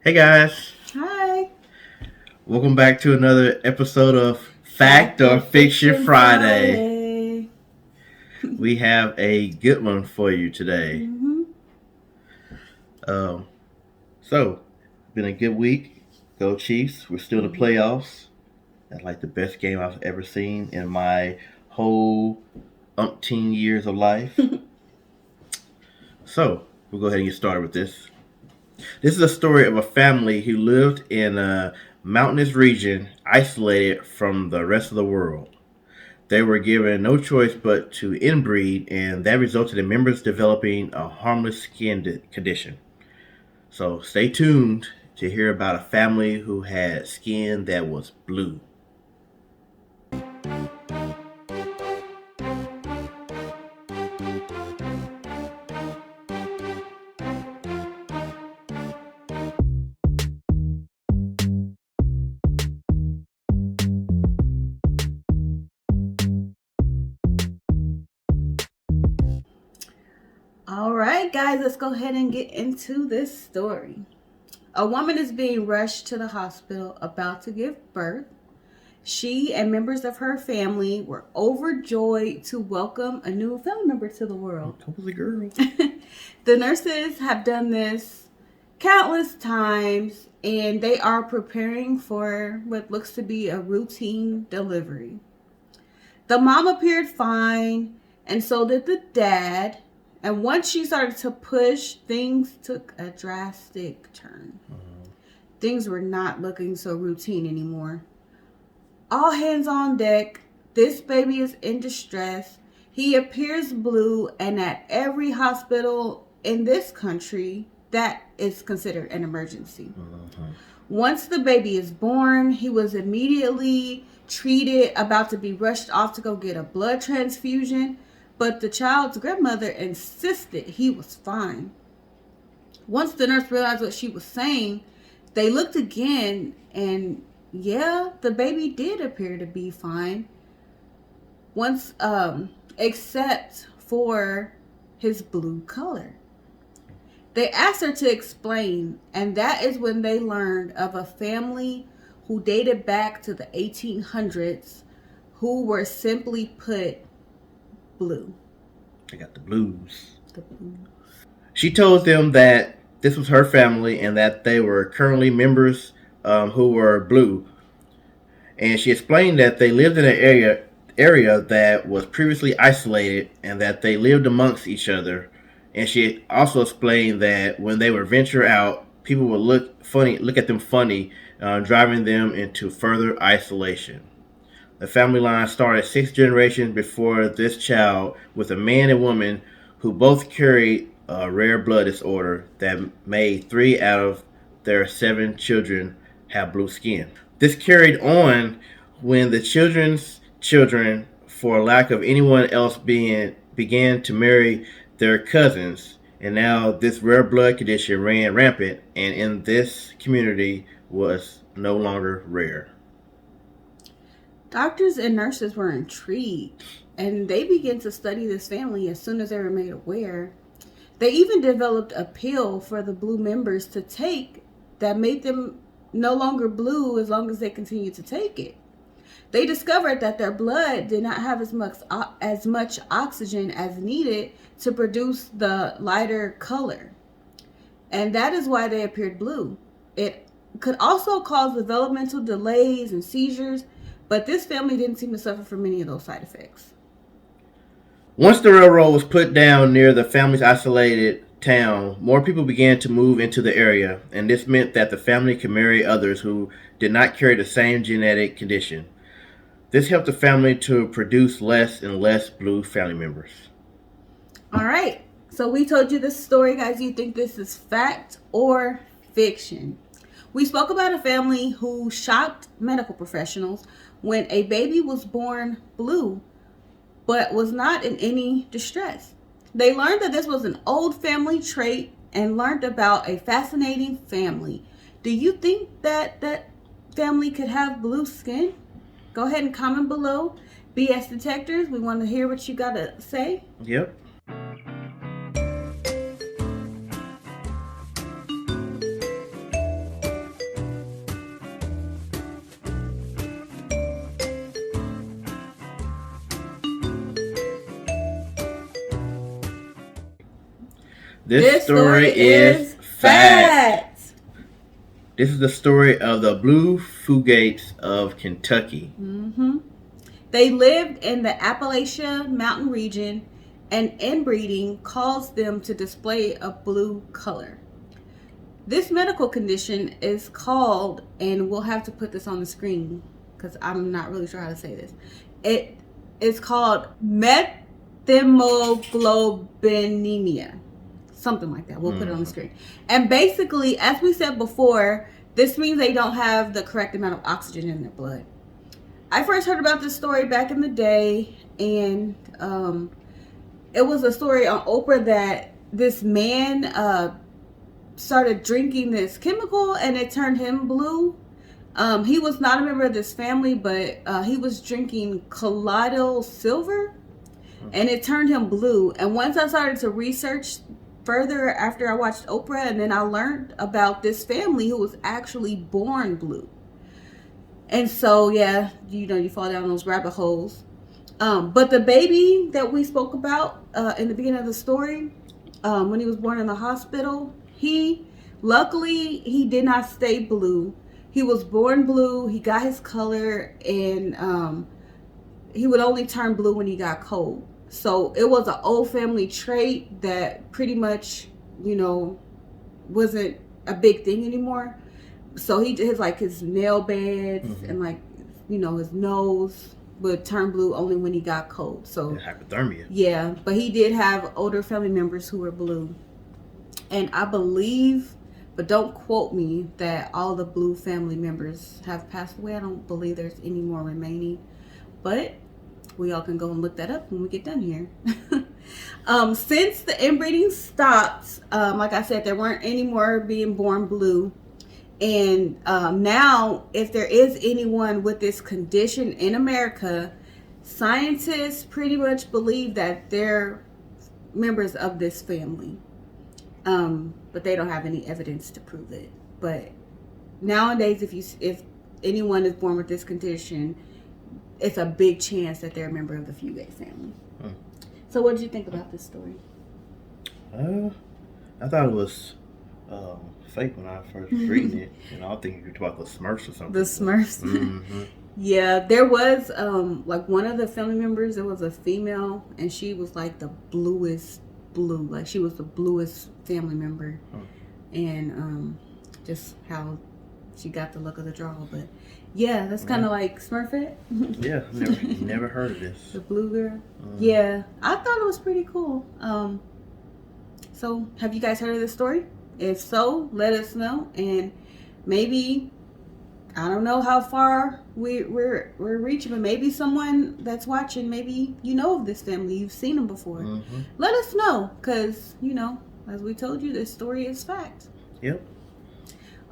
Hey guys, Hi. welcome back to another episode of Fact Fact or or Fiction Fiction Friday. Friday. We have a good one for you today. hmm Um, so, been a good week. Go Chiefs. We're still in the playoffs. That's like the best game I've ever seen in my whole umpteen years of life. So, we'll go ahead and get started with this. This is a story of a family who lived in a mountainous region isolated from the rest of the world. They were given no choice but to inbreed, and that resulted in members developing a harmless skin condition. So stay tuned to hear about a family who had skin that was blue. All right, guys, let's go ahead and get into this story. A woman is being rushed to the hospital about to give birth. She and members of her family were overjoyed to welcome a new family member to the world. That was a girl. The nurses have done this countless times and they are preparing for what looks to be a routine delivery. The mom appeared fine, and so did the dad. And once she started to push, things took a drastic turn. Things were not looking so routine anymore. All hands on deck. This baby is in distress. He appears blue, and at every hospital in this country, that is considered an emergency. Once the baby is born, he was immediately treated, about to be rushed off to go get a blood transfusion, but the child's grandmother insisted he was fine. Once the nurse realized what she was saying, they looked again, and yeah, the baby did appear to be fine. Once, except for his blue color. They asked her to explain, and that is when they learned of a family who dated back to the 1800s who were simply put blue. They got the blues. The blue. She told them that this was her family and that they were currently members who were blue. And she explained that they lived in an area that was previously isolated and that they lived amongst each other. And she also explained that when they would venture out, people would look at them funny, driving them into further isolation. The family line started 6 generations before this child, with a man and woman who both carried a rare blood disorder that made 3 out of their 7 children have blue skin. This carried on when the children's children, for lack of anyone else began to marry their cousins, and now this rare blood condition ran rampant, and in this community was no longer rare. Doctors and nurses were intrigued, and they began to study this family as soon as they were made aware. They even developed a pill for the blue members to take that made them no longer blue as long as they continued to take it. They discovered that their blood did not have as much oxygen as needed to produce the lighter color. And that is why they appeared blue. It could also cause developmental delays and seizures, but this family didn't seem to suffer from any of those side effects. Once the railroad was put down near the family's isolated town, more people began to move into the area, and this meant that the family could marry others who did not carry the same genetic condition. This helped the family to produce less and less blue family members. All right. So we told you this story, guys. You think this is fact or fiction? We spoke about a family who shocked medical professionals when a baby was born blue but was not in any distress. They learned that this was an old family trait and learned about a fascinating family. Do you think that that family could have blue skin? Go ahead and comment below. BS Detectors, we want to hear what you got to say. Yep. This This story story is is fact. fact. This is the story of the Blue Fugates of Kentucky. Mm-hmm. They lived in the Appalachia Mountain region, and inbreeding caused them to display a blue color. This medical condition is called, and we'll have to put this on the screen because I'm not really sure how to say this. It is called methemoglobinemia, something like that. We'll put it on the screen. And basically, as we said before, this means they don't have the correct amount of oxygen in their blood. I first heard about this story back in the day, and it was a story on Oprah that this man started drinking this chemical and it turned him blue. He was not a member of this family, but he was drinking colloidal silver and it turned him blue. And once I started to research further after I watched Oprah, and then I learned about this family who was actually born blue. And so, yeah, you fall down those rabbit holes. But the baby that we spoke about in the beginning of the story, when he was born in the hospital, luckily he did not stay blue. He was born blue. He got his color, and he would only turn blue when he got cold. So it was an old family trait that pretty much, wasn't a big thing anymore. So his nail beds and his nose would turn blue only when he got cold. So hypothermia. Yeah, but he did have older family members who were blue. And I believe, but don't quote me, that all the blue family members have passed away. I don't believe there's any more remaining. But we all can go and look that up when we get done here. Since the inbreeding stopped, like I said, there weren't any more being born blue. And now, if there is anyone with this condition in America, scientists pretty much believe that they're members of this family. But they don't have any evidence to prove it. But nowadays, if anyone is born with this condition, it's a big chance that they're a member of the Fugate family. So what did you think about this story? I thought it was fake when I first was reading it. I think you were talking about the Smurfs or something. The Smurfs. Yeah, there was one of the family members. There was a female, and she was like the bluest blue. Like she was the bluest family member, and just how she got the look of the draw. But yeah, that's kind of like Smurfette. Yeah, never heard of this. The blue girl. Yeah, I thought it was pretty cool. So have you guys heard of this story? If so, let us know, and maybe, I don't know how far we're reaching, but maybe someone that's watching, maybe you know of this family, you've seen them before. Let us know, because as we told you, this story is fact. Yep.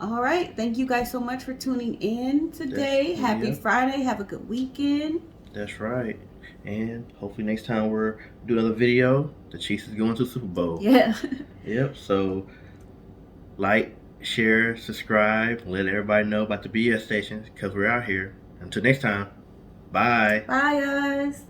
All right, thank you guys so much for tuning in today. Happy Friday. Have a good weekend. That's right. And hopefully next time we're doing another video, the Chiefs is going to the Super Bowl. Yeah. Yep. So like, share, subscribe, let everybody know about the BS stations, because we're out here. Until next time, bye. Bye, guys.